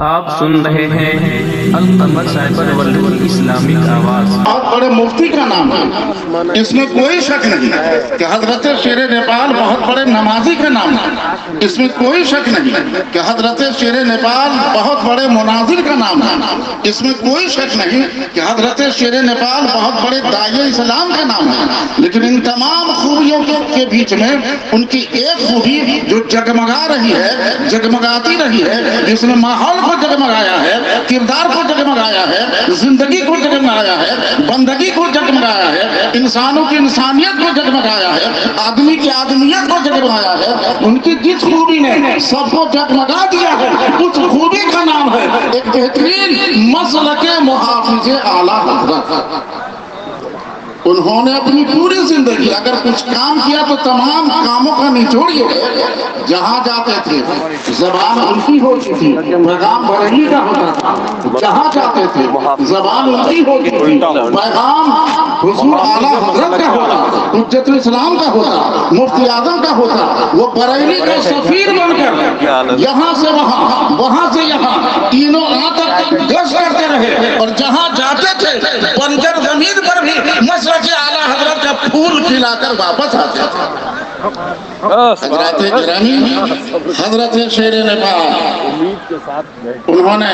آپ سن رہے ہیں القمر سائبر ورلڈ اسلامک آواز۔ بہت بڑے مفتی کا نام ہے، اس میں کوئی شک نہیں کہ حضرت شیر نیپال بہت بڑے نمازی کا نام ہے، اس میں کوئی شک نہیں کہ حضرت شیر نیپال بہت بڑے مناظر کا نام ہے، اس میں کوئی شک نہیں کہ حضرت شیر نیپال بہت بڑے داعی اسلام کا نام ہے۔ لیکن ان تمام خوبیوں کے بیچ میں ان کی ایک خوبی جو جگمگا رہی ہے، جگمگاتی رہی ہے، جس نے ماحول کو جگمگایا ہے، کردار کو جگمگایا ہے، زندگی کو جگمگایا ہے، بندگی کو جگمگایا ہے، انسانوں کی انسانیت کو جگمگایا ہے، آدمی کی آدمیت کو جگمگایا ہے، ان کی جس خوبی نے سب کو جگمگا دیا ہے اس خوبی کا نام ہے ایک بہترین مسلک محافظ اعلیٰ حضرت۔ انہوں نے اپنی پوری زندگی اگر کچھ کام کیا تو تمام کاموں کا نچوڑ یہ ہے، جہاں جاتے تھے زبان الٹی ہوتی تھی، پیغام بریلی کا ہوتا تھا، جہاں جاتے تھے زبان الٹی ہوتی تھی، پیغام حضور اعلیٰ حضرت کا ہوتا، حجت الاسلام کا ہوتا، مفتی اعظم کا ہوتا۔ وہ بریلی کے سفیر بن کر یہاں سے وہاں، وہاں سے یہاں تینوں تک گشت کرتے رہے، اور جہاں جاتے تھے بنجر زمین پر بھی مسلک اعلیٰ حضرت کا پھول کھلا کر واپس آتے تھے۔ حضرت گرامی، حضرت شیر نیپال، انہوں نے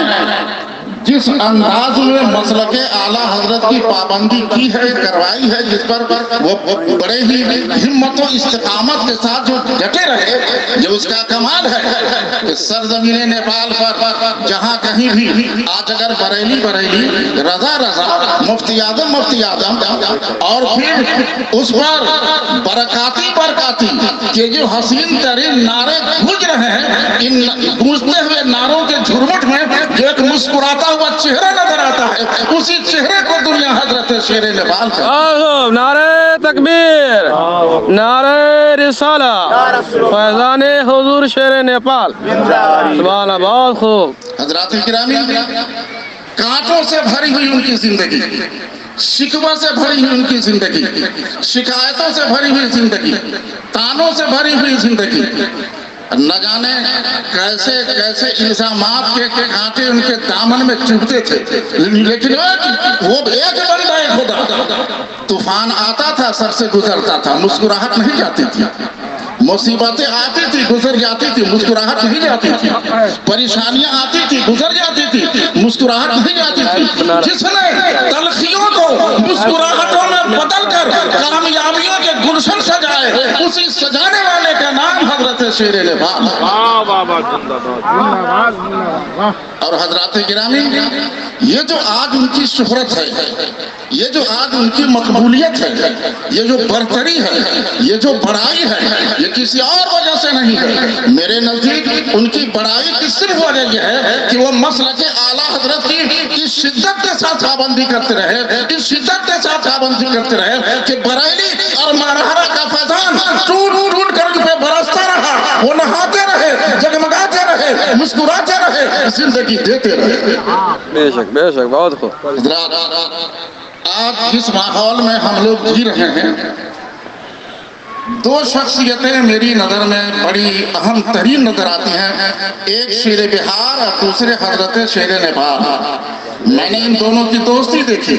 جس انداز میں مسلک اعلیٰ حضرت کی پابندی کی ہے، کروائی ہے، جس پر وہ بڑے ہی ہمت و استقامت کے ساتھ جو ڈٹے رہے، یہ اس کا کمال ہے کہ سرزمین نیپال پر جہاں کہیں بھی آج اگر بریلی بریلی، رضا رضا، مفتی اعظم مفتی اعظم، اور پھر اس پر برکاتی برکاتی کہ جو حسین ترین نعرے گونج رہے ہیں، ان گونجتے ہوئے نعروں کے جھرمٹ میں جو ایک مسکراتا ہوا چہرہ نظر آتا ہے، اسی چہرے کو دنیا حضرت شیر نیپال کا نعرہ تکبیر، نعرہ رسالہ، فیضان حضور شیر نیپال، سبحان اللہ، بہت خوب۔ حضرات گرامی، کانٹوں سے بھری ہوئی ان کی زندگی، شکوہ سے بھری ہوئی ان کی زندگی، شکایتوں سے بھری ہوئی زندگی، تانوں سے بھری ہوئی زندگی، نہ جانے کیسے کیسے الزامات کے کانٹے ان کے دامن میں چبھتے تھے، لیکن وہ ایک بندہ خدا، طوفان آتا تھا سر سے گزرتا تھا، مسکراہٹ نہیں جاتی تھی، مصیبتیں آتی تھی گزر جاتی تھی، مسکراہٹ نہیں جاتی تھی، پریشانیاں آتی تھی گزر جاتی تھی، مسکراہٹ نہیں جاتی تھی۔ جس نے تلخیوں کو مسکراہٹوں میں بدل کر کامیابیوں کے گلشن سجائے، اسی سجانے والے کا نام حضرت شیر نیپال۔ اور حضرات گرامی، یہ جو آج ان کی شہرت ہے، یہ جو آج ان کی مقبولیت ہے، یہ جو برتری ہے، یہ جو بڑائی ہے، یہ کسی اور وجہ سے نہیں ہے۔ میرے نزدیک ان کی بڑائی کی صرف وجہ یہ ہے کہ وہ مسلک اعلیٰ حضرت کی اس شدت کے ساتھ پابندی کرتے رہے، اس شدت کے ساتھ پابندی کرتے رہے کہ بریلی اور مارہرہ کا فیضان ٹوٹ ٹوٹ کر ان پہ برستا رہا، وہ نہاتے رہے، جگمگاتے رہے، مسکراتے رہے، زندگی دیتے رہے۔ بے شک بے شک، بہت خوب۔ آج جس ماحول میں ہم لوگ جی رہے ہیں، دو شخصیتیں میری نظر میں بڑی اہم ترین نظر آتی ہیں، ایک شیر بہار اور دوسرے حضرت شیر نیپال۔ میں نے ان دونوں کی دوستی دیکھی،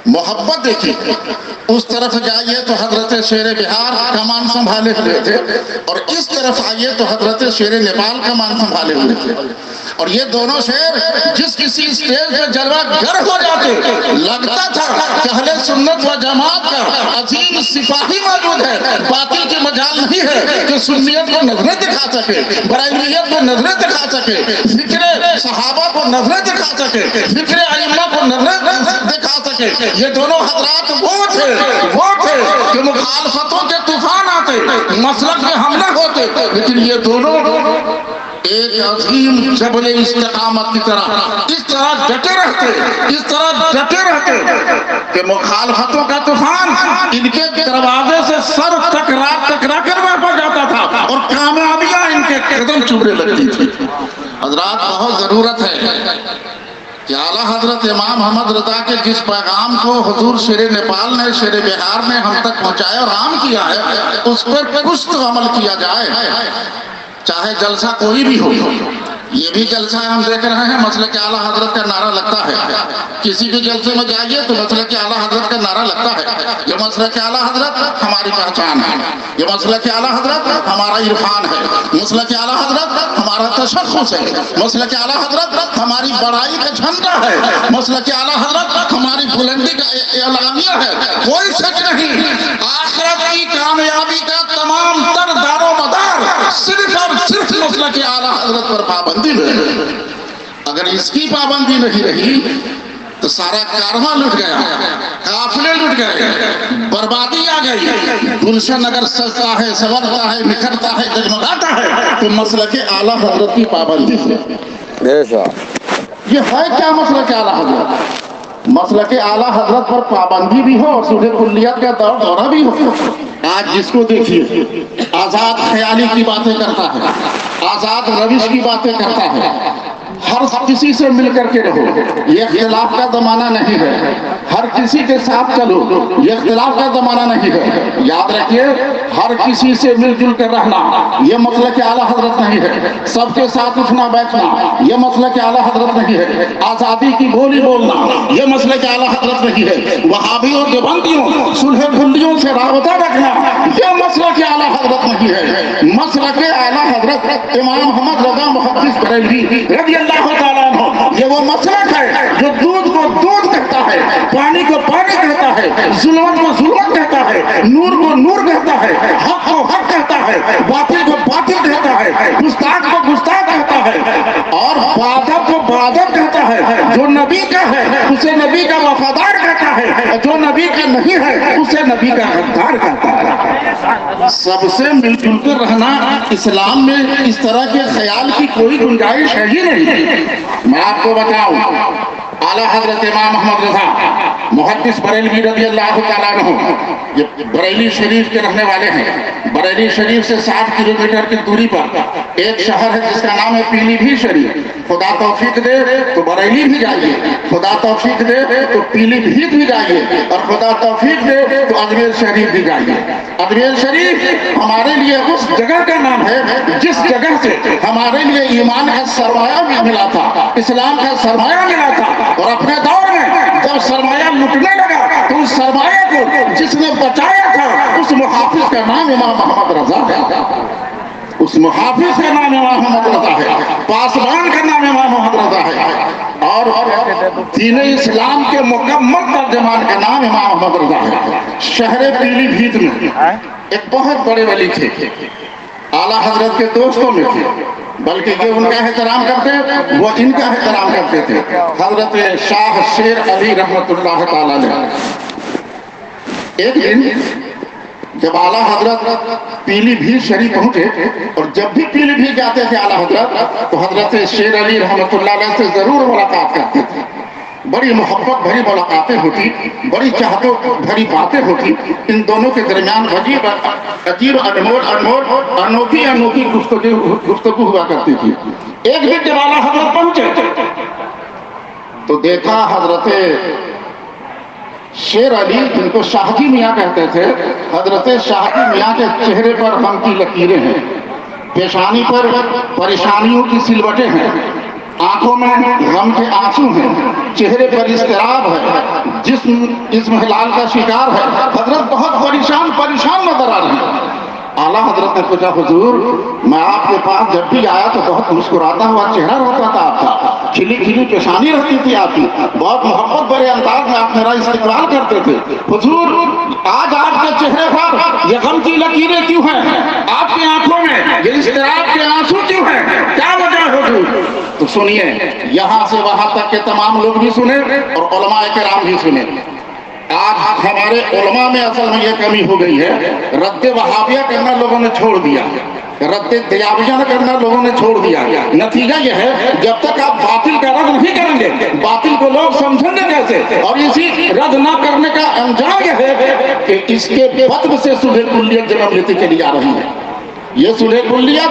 محبت دیکھی۔ اس طرف جائیے تو حضرت شیر بہار کمان سنبھالے ہوئے تھے، اور اس طرف آئیے تو حضرت شیر نیپال کمان سنبھالے ہوئے تھے، اور یہ دونوں شیر جس کسی اسٹیج پہ جلوہ گر ہو جاتے، لگتا تھا کہ اہل سنت و جماعت کا عظیم سپاہی موجود ہے، باطل کی مجال نہیں ہے کہ سنیت کو نظریں دکھا سکے، برائیلیت کو نظریں دکھا سکے، فکر صحابہ کو نظریں دکھا سکے، فکر ائمہ کو نظریں دکھا سکے۔ یہ دونوں حضرات وہ تھے کہ مخالفتوں کے طوفان آتے، مسلک میں حملہ ہوتے، لیکن یہ دونوں ایک عظیم جبل استقامت کی طرح اس طرح ڈٹے رہتے کہ مخالفتوں کا طوفان ان کے دروازے سے سر ٹکرا کر واپس جاتا تھا، اور کامیابیاں ان کے قدم چومنے لگتی تھی۔ حضرات، بہت ضرورت ہے کہ اعلیٰ حضرت امام محمد رضا کے جس پیغام کو حضور شیر نیپال نے، شیر بہار نے ہم تک پہنچایا اور عام کیا ہے، اس پر کچھ تو عمل کیا جائے، چاہے جلسہ کوئی بھی ہو، یہ بھی جلسہ ہم دیکھ رہے ہیں، مسلک اعلیٰ حضرت کا نعرہ لگتا ہے. کسی بھی جلسے میں جائیے تو مسلک اعلیٰ حضرت کا نعرہ لگتا ہے. یہ مسلک اعلیٰ حضرت ہماری پہچان ہے، یہ مسلک اعلیٰ حضرت ہمارا عرفان ہے، مسلک اعلیٰ حضرت ہمارا تشخص ہے، مسلک اعلیٰ حضرت ہماری بڑائی کا جھنڈا ہے، مسلک اعلیٰ حضرت ہماری بلندی کا اعلامیہ ہے. کوئی شک نہیں، آخرت کی کامیابی کا تمام تر دار و مدار صرف اور صرف مسلک اعلیٰ حضرت پر پابندی ہے. اگر اس کی پابندی نہیں رہی تو سارا کارواں لٹ گیا، قافلے لٹ گئے، بربادی آ گئی. گلشن اگر سجتا ہے، سنورتا ہے، نکھرتا ہے، جگمگاتا ہے تو مسلک اعلیٰ حضرت کی پابندی ہے. یہ ہے کیا مسلک اعلیٰ حضرت؟ مسلک اعلیٰ حضرت پر پابندی بھی ہو اور صلح کلیت کا دورہ بھی ہو. آج جس کو دیکھیے آزاد خیالی کی باتیں کرتا ہے، آزاد روش کی باتیں کرتا ہے. ہر کسی سے مل کر کے رہو، یہ اختلاف کا زمانہ نہیں ہے. ہر کسی کے ساتھ چلو، یہ اختلاف کا زمانہ نہیں ہے. یاد رکھیے، ہر کسی سے مل جل کر رہنا یہ مسلک اعلیٰ حضرت نہیں ہے. سب کے ساتھ اٹھنا بیٹھنا یہ مسلک اعلیٰ حضرت نہیں ہے. آزادی کی بولی بولنا یہ مسلک اعلیٰ حضرت نہیں ہے. وہابیوں دیوبندیوں صلح کلیوں سے رابطہ رکھنا یہ مسلک اعلیٰ حضرت نہیں ہے. مسلک اعلیٰ حضرت امام محمد رضا محدث بریلوی رضی اللہ تعالیٰ عنہ، یہ وہ مسلک ہے جو دودھ کو دودھ کہتا ہے، پانی کو پانی کہتا ہے، ظلمت کو ظلمت کہتا ہے، نور کو نور کہتا ہے، حق کو حق کہتا ہے، باطل کو باطل کہتا ہے، گستاخ کو گستاخ کہتا ہے، اور بادب کو بادب کہتا ہے. جو نبی کا ہے اسے نبی کا وفادار کہتا ہے، جو نبی کا نہیں ہے اسے نبی کا غدار کہتا ہے. سب سے مل جل کر رہنا اسلام میں اس طرح کے خیال کی کوئی گنجائش ہے ہی نہیں. میں آپ کو بتاؤں، اعلیٰ حضرت امام محمد رضا محدث بریلوی رضی اللہ تعالیٰ عنہ یہ بریلی شریف کے رہنے والے ہیں. بریلی شریف سے 60 کلومیٹر کی دوری پر ایک شہر ہے جس کا نام ہے پیلی بھی شریف. خدا توفیق دے تو بریلی بھی جائیے، خدا توفیق دے تو پیلی بھیت بھی جائیے، اور خدا توفیق دے تو اجمیر شریف بھی جائیے. اجمیر شریف ہمارے لیے اس جگہ کا نام ہے جس جگہ سے ہمارے لیے ایمان کا سرمایہ بھی ملا تھا، اسلام کا سرمایہ ملا تھا. اور اپنے دور میں جب سرمایہ لٹنے لگا تو اس سرمایہ کو جس نے بچایا تھا اس محافظ کا نام امام محمد رضا ہے. اس محافظ کا نام امام محمد رضا ہے، پاسبان کا نام امام محمد رضا ہے، اور دین اسلام کے مکمل ترجمان کا نام امام محمد رضا ہے. شہر پیلی بھیت میں ایک بہت بڑے ولی تھے، اعلیٰ حضرت کے دوستوں میں تھے، بلکہ یہ ان کا احترام کرتے وہ ان کا احترام کرتے تھے. حضرت شاہ شیر علی رحمت اللہ تعالیٰ نے ایک دن جب اعلیٰ حضرت پیلی بھیت شریف پہنچے، اور جب بھی پیلی بھیت جاتے تھے اعلیٰ حضرت تو حضرت شیر علی رحمت اللہ علیہ سے ضرور ملاقات کرتے تھے. بڑی محبت بھری ملاقاتیں ہوتی، بڑی چاہتوں بھری باتیں ہوتی. ان دونوں کے درمیان عجیب انوکھی گفتگو ہوا کرتی تھی. ایک دن جب اعلیٰ حضرت پہنچے تو دیکھا حضرت شیر علی، جن کو شاہجی میاں کہتے تھے، حضرت شاہجی میاں کے چہرے پر غم کی لکیریں ہیں، پیشانی پر پریشانیوں کی سلوٹیں ہیں، آنکھوں میں غم کے آنسو ہیں، چہرے پر اضطراب ہے، جسم اضمحلال کا شکار ہے. حضرت بہت پریشان نظر آ رہے ہیں. اعلیٰ حضرت نے پوچھا، حضور میں آپ کے پاس جب بھی آیا تو بہت مسکراتا ہوا چہرہ رہتا تھا آپ کا، کھلی کھلی پیشانی رہتی تھی آپ کی، بہت محبت بھرے انداز میں آپ میرا استقبال کرتے تھے. حضور آج آپ کے چہرے پر یہ غم کی لکیریں کیوں ہیں؟ آپ کی آنکھوں میں یہ اضطراب کے آنسو کیوں ہیں؟ کیا وجہ ہے حضور؟ تو سنیے، یہاں سے وہاں تک کے تمام لوگ بھی سنیں اور علماء کرام بھی سنیں. آج ہمارے علماء میں اصل میں یہ کمی ہو گئی ہے، رد وہابیہ کرنا لوگوں نے چھوڑ دیا، رد دیابیہ کرنا لوگوں نے چھوڑ دیا. نتیجہ یہ ہے جب تک آپ باطل کا رد نہیں کریں گے باطل کو لوگ سمجھیں گے کیسے؟ اور اسی رد نہ کرنے کا انجام یہ ہے کہ اس کے بدو سے صلح کلیت جنم لیتی چلی آ رہی ہے. یہ صلح کلیت